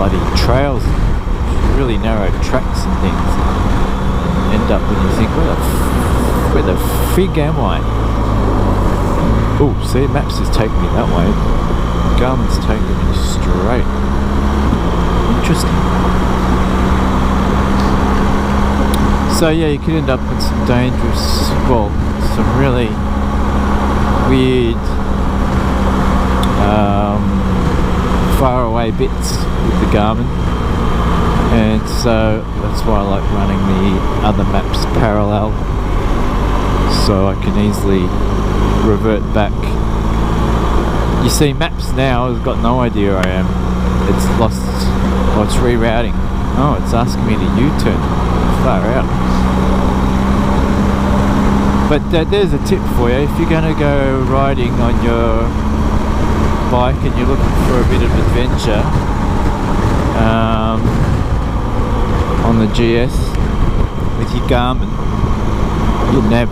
bloody trails, really narrow tracks and things, and end up when you think, where the frig am I? Oh, see, Maps is taking me that way. Garmin's taking me straight. Interesting. So yeah, you could end up in some dangerous, well, some really weird, far away bits with the Garmin, and so that's why I like running the other maps parallel, so I can easily revert back. You see, Maps now has got no idea where I am. It's lost, oh, it's rerouting. Oh, it's asking me to U-turn. Far out. But there's a tip for you. If you're going to go riding on your bike and you're looking for a bit of adventure on the GS with your Garmin, your nav,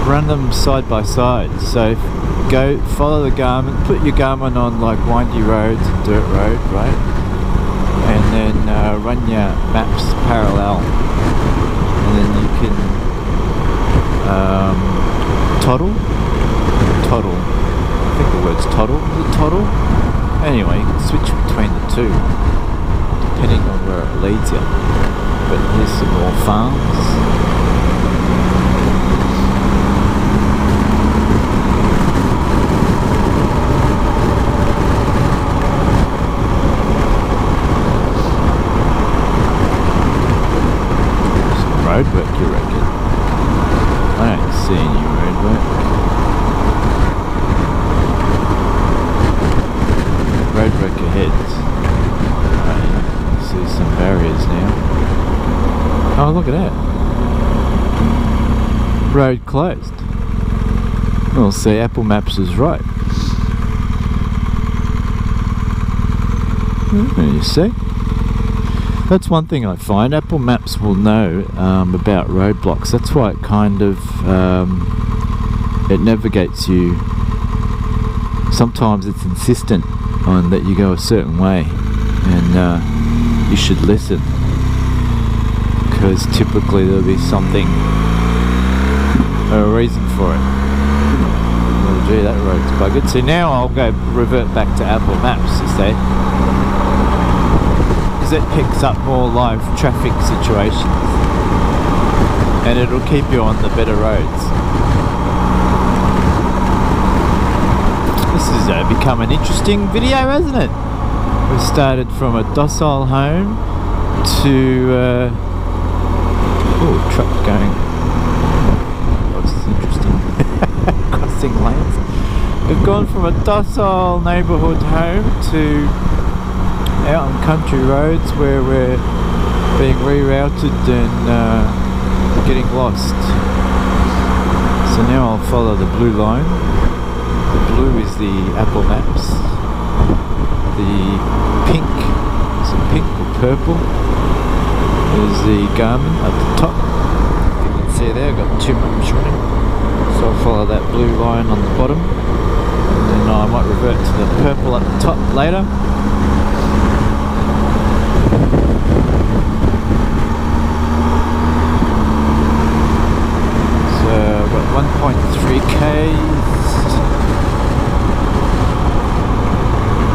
run them side by side. So go follow the Garmin, put your Garmin on like windy roads and dirt road, right? And then run your Maps parallel, and then you can Toddle. I think the word's Toddle. Is it Toddle? Anyway, you can switch between the two depending on where it leads you. But here's some more farms. Roadwork, you reckon? I don't see any roadwork. Roadwork ahead. Right, I see some barriers now. Oh, look at that. Road closed. Well, see, Apple Maps is right. You see? That's one thing I find. Apple Maps will know about roadblocks. That's why it kind of it navigates you. Sometimes it's insistent on that you go a certain way, and you should listen, because typically there'll be something, a reason for it. Oh gee, that road's buggered. So now I'll go revert back to Apple Maps, you see. It picks up more live traffic situations, and it'll keep you on the better roads. This has become an interesting video, hasn't it? We started from a docile home to oh, truck going. Oh, this is interesting. Crossing lanes. We've gone from a docile neighbourhood home to out on country roads where we're being rerouted and getting lost. So now I'll follow the blue line. The blue is the Apple Maps. The pink, is it pink or purple, is the Garmin at the top. You can see there, I've got 2 maps running. So I'll follow that blue line on the bottom, and then I might revert to the purple at the top later. So I've got 1.3k,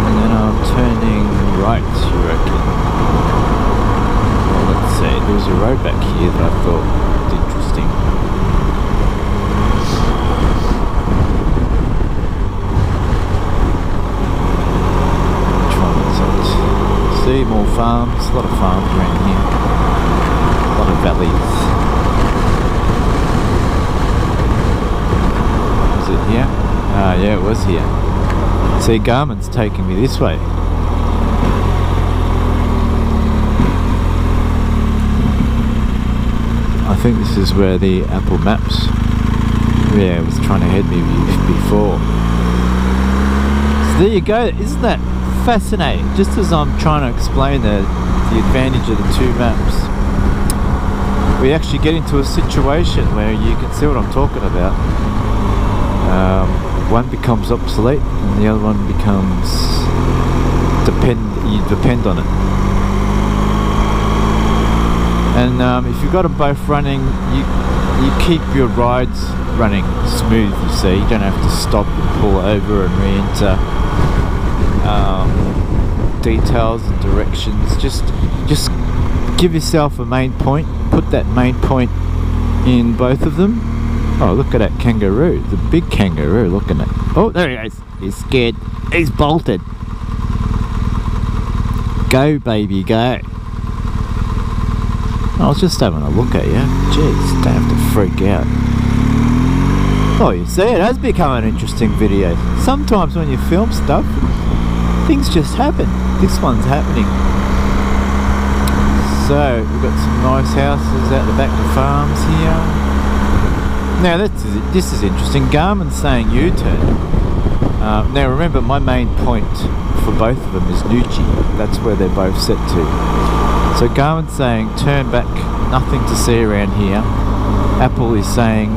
and then I'm turning right, you reckon? Well, let's see, there was a road back here that I thought was interesting. Which one is it? See, more farms, a lot of farms around here, a lot of valleys. Was it here? Ah, yeah, it was here. See, Garmin's taking me this way. I think this is where the Apple Maps, yeah, was trying to head me before. So there you go. Isn't that fascinating? Just as I'm trying to explain the advantage of the two maps, we actually get into a situation where you can see what I'm talking about. One becomes obsolete and the other one becomes you depend on it. And if you've got them both running, you keep your rides running smooth, you see. You don't have to stop and pull over and re-enter details and directions. Just give yourself a main point, put that main point in both of them. Oh, look at that kangaroo, the big kangaroo, look at it. Oh, there he goes. He's scared. He's bolted. Go, baby, go. I was just having a look at you. Jeez, don't have to freak out. Oh, you see, it has become an interesting video. Sometimes when you film stuff, things just happen. This one's happening. So, we've got some nice houses out the back of farms here. Now, this is interesting. Garmin's saying U-turn. Now, remember, my main point for both of them is Nucci. That's where they're both set to. So Garmin's saying turn back, nothing to see around here. Apple is saying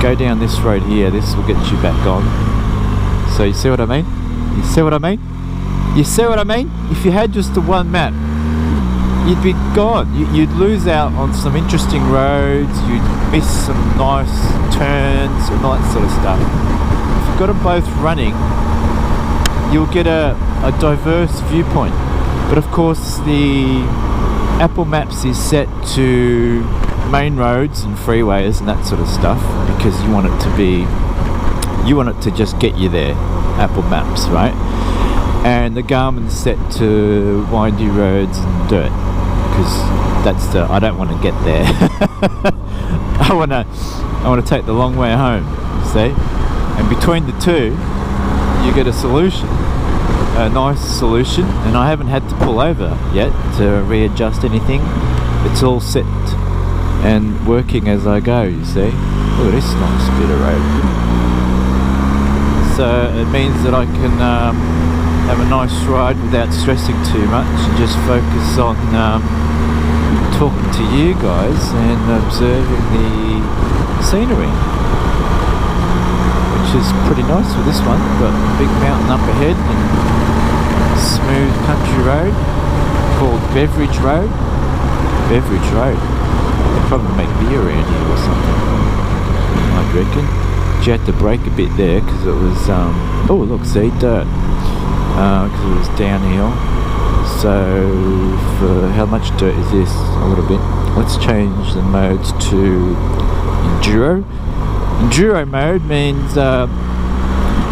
go down this road here, this will get you back on. So you see what I mean? You see what I mean? You see what I mean? If you had just the one map, you'd be gone. You'd lose out on some interesting roads, you'd miss some nice turns and all that sort of stuff. If you've got them both running, you'll get a diverse viewpoint. But of course the Apple Maps is set to main roads and freeways and that sort of stuff because you want it to just get you there, Apple Maps, right? And the Garmin's set to windy roads and dirt because I don't want to get there. I want to take the long way home, see? And between the two you get a solution, a nice solution, and I haven't had to pull over yet to readjust anything. It's all set and working as I go, you see. Look at this nice bit of road. So it means that I can have a nice ride without stressing too much and just focus on talking to you guys and observing the scenery, which is pretty nice with this one. Got a big mountain up ahead and smooth country road called Beverage Rd. Beverage Rd. They probably make beer around here or something, I'd reckon. But you had to brake a bit there because it was oh look, see, dirt, because it was downhill. So for how much dirt is this? A little bit. Let's change the modes to enduro. Enduro mode means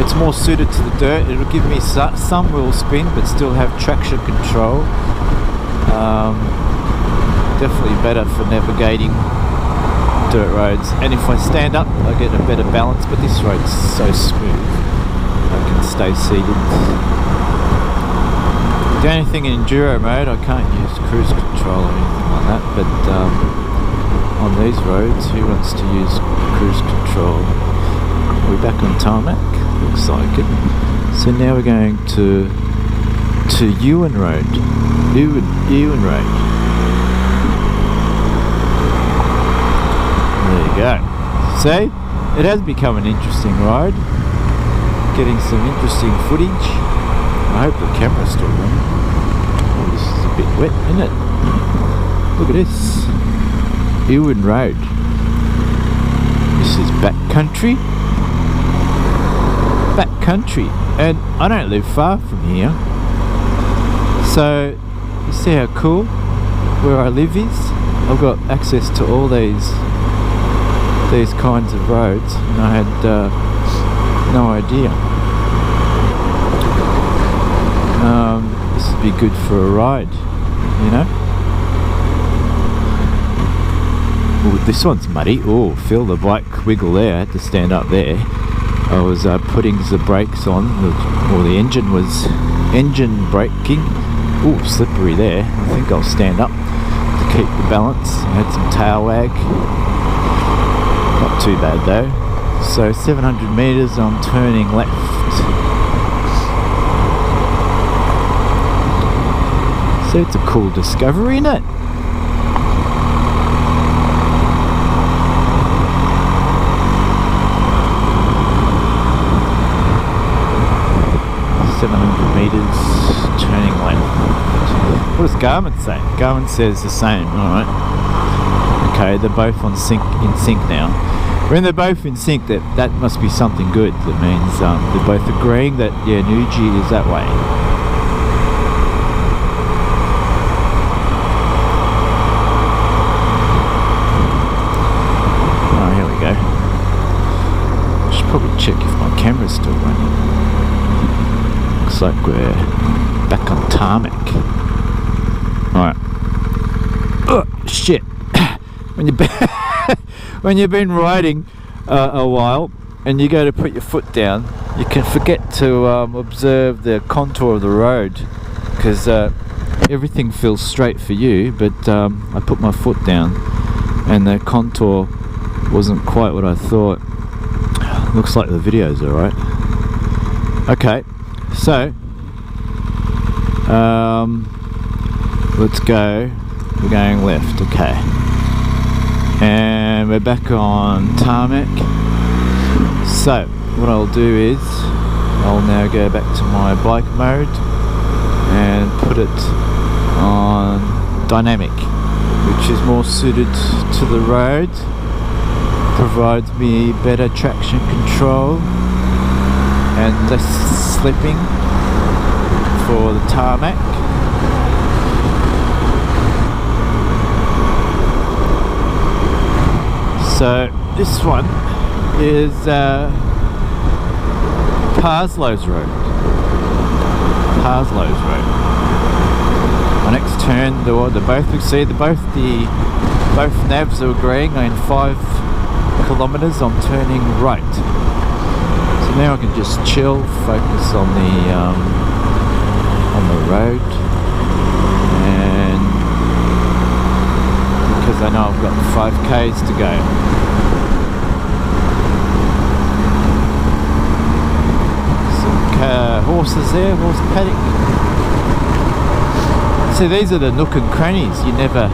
it's more suited to the dirt. It'll give me some wheel spin but still have traction control. Definitely better for navigating dirt roads, and if I stand up I get a better balance, but this road's so smooth I can stay seated. The only thing in enduro mode, I can't use cruise control or anything like that, but on these roads, who wants to use cruise control? We're back on tarmac, looks like it. So now we're going to Ewen Rd. Ewen Rd. There you go. See, it has become an interesting ride. Getting some interesting footage. I hope the camera's still running. Oh, this is a bit wet, isn't it? Look at this. Ewen Rd. This is backcountry. Backcountry. And I don't live far from here. So, you see how cool where I live is? I've got access to all these kinds of roads, and I had no idea. This would be good for a ride, you know. Ooh, this one's muddy. Oh, feel the bike wiggle there. I had to stand up there. I was putting the brakes on, or the engine was braking. Ooh, slippery there. I think I'll stand up to keep the balance. I had some tail wag. Not too bad though. So 700 meters, I'm turning left. So it's a cool discovery, isn't it? meters, turning What does Garmin say? Garmin says the same. Alright. Okay, they're both in sync now. When they're both in sync, that must be something good. That means they're both agreeing that, yeah, Nuji is that way. Oh, here we go. I should probably check if my camera's still running. Looks like we're back on tarmac. Alright. Oh, shit. When you've been riding a while and you go to put your foot down, you can forget to observe the contour of the road, because everything feels straight for you, but I put my foot down and the contour wasn't quite what I thought. Looks like the video's alright. Okay, so let's go. We're going left. Okay. And we're back on tarmac. So what I'll do is I'll now go back to my bike mode and put it on dynamic, which is more suited to the road, provides me better traction control and less slipping for the tarmac. So this one is Parslow Rd. Parslow Rd. My next turn, both navs are agreeing. In 5 kilometers, I'm turning right. So now I can just chill, focus on the road, and because I know I've got 5k's to go. Horses there, horse paddock. See, these are the nook and crannies you never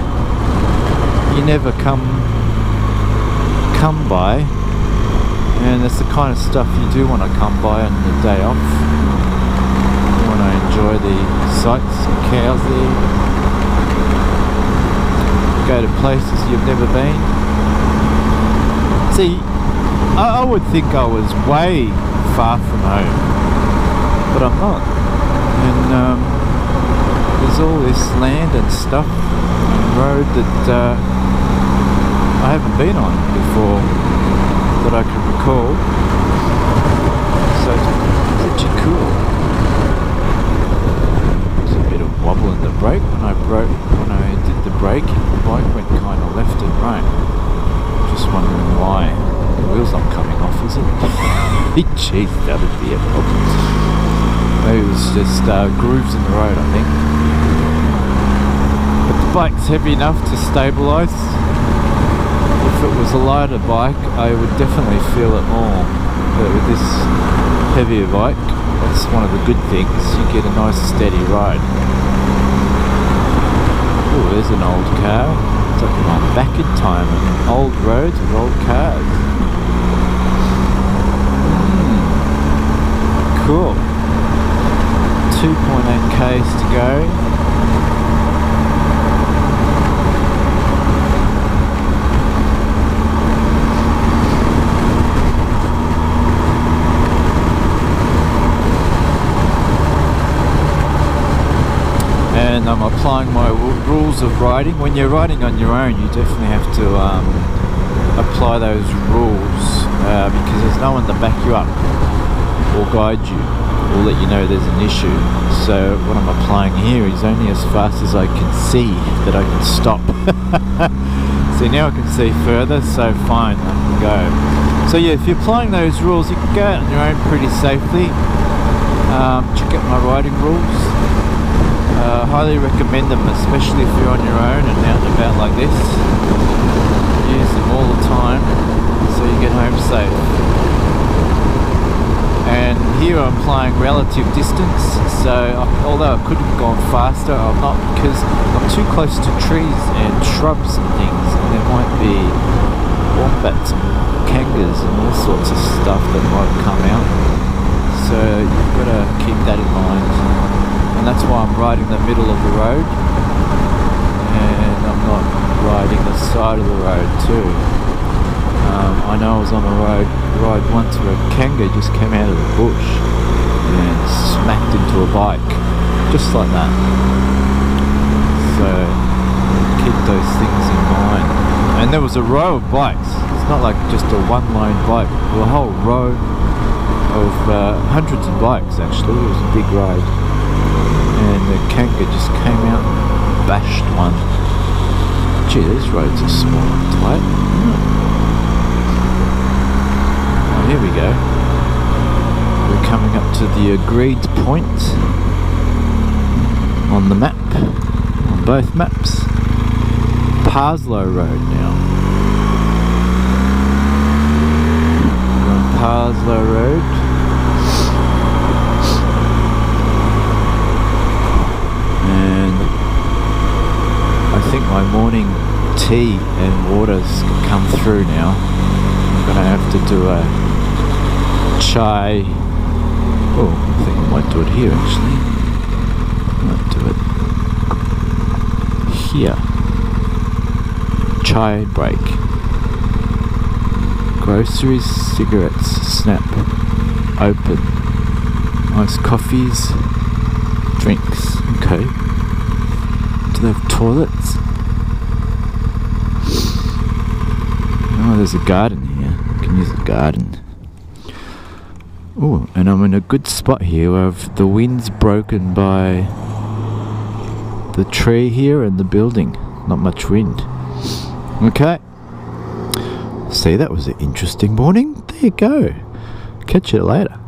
come by, and that's the kind of stuff you do want to come by on the day off. You want to enjoy the sights and cows there, go to places you've never been. See, I would think I was way far from home, but I'm not. And there's all this land and stuff and road that I haven't been on before that I can recall. So it's pretty cool. There's a bit of wobble in the brake when I did the braking. The bike went kind of left and right. Just wondering why. The wheel's not coming off, is it? Jeez, that would be a problem. Maybe it was just grooves in the road, I think. But the bike's heavy enough to stabilise. If it was a lighter bike, I would definitely feel it more. But with this heavier bike, that's one of the good things. You get a nice steady ride. Oh, there's an old car. It's like I'm back in time on old roads with old cars. Cool. 2.8k's to go. And I'm applying my rules of riding. When you're riding on your own, you definitely have to apply those rules because there's no one to back you up or guide you or let you know there's an issue. So what I'm applying here is only as fast as I can see that I can stop. See, now I can see further, so fine, I can go. So yeah, if you're applying those rules, you can go out on your own pretty safely. Check out my riding rules. Highly recommend them, especially if you're on your own and out and about like this. Use them all the time so you get home safe. And here I'm applying relative distance, so although I could have gone faster, I'm not, because I'm too close to trees and shrubs and things, and there might be wombats and kangaroos and all sorts of stuff that might come out, so you've got to keep that in mind. and that's why I'm riding the middle of the road, and I'm not riding the side of the road too. I know I was on a ride once where a kangaroo just came out of the bush and smacked into a bike, just like that. So keep those things in mind. And there was a row of bikes. It's not like just a one-lane bike. There was a whole row of hundreds of bikes actually. It was a big ride. And the kangaroo just came out and bashed one. Gee, these roads are small and tight. Oh, here we go. We're coming up to the agreed point on the map, on both maps. Parslow Rd now. We're on Parslow Rd. And I think my morning tea and water's come through now. I'm gonna have to do a chai. Oh, I think I might do it here actually. I might do it here. Chai break. Groceries, cigarettes, snap, open. Iced coffees, drinks. Okay. Do they have toilets? Oh, there's a garden here. You can use a garden. Oh, and I'm in a good spot here where the wind's broken by the tree here and the building. Not much wind. Okay. See, that was an interesting morning. There you go. Catch you later.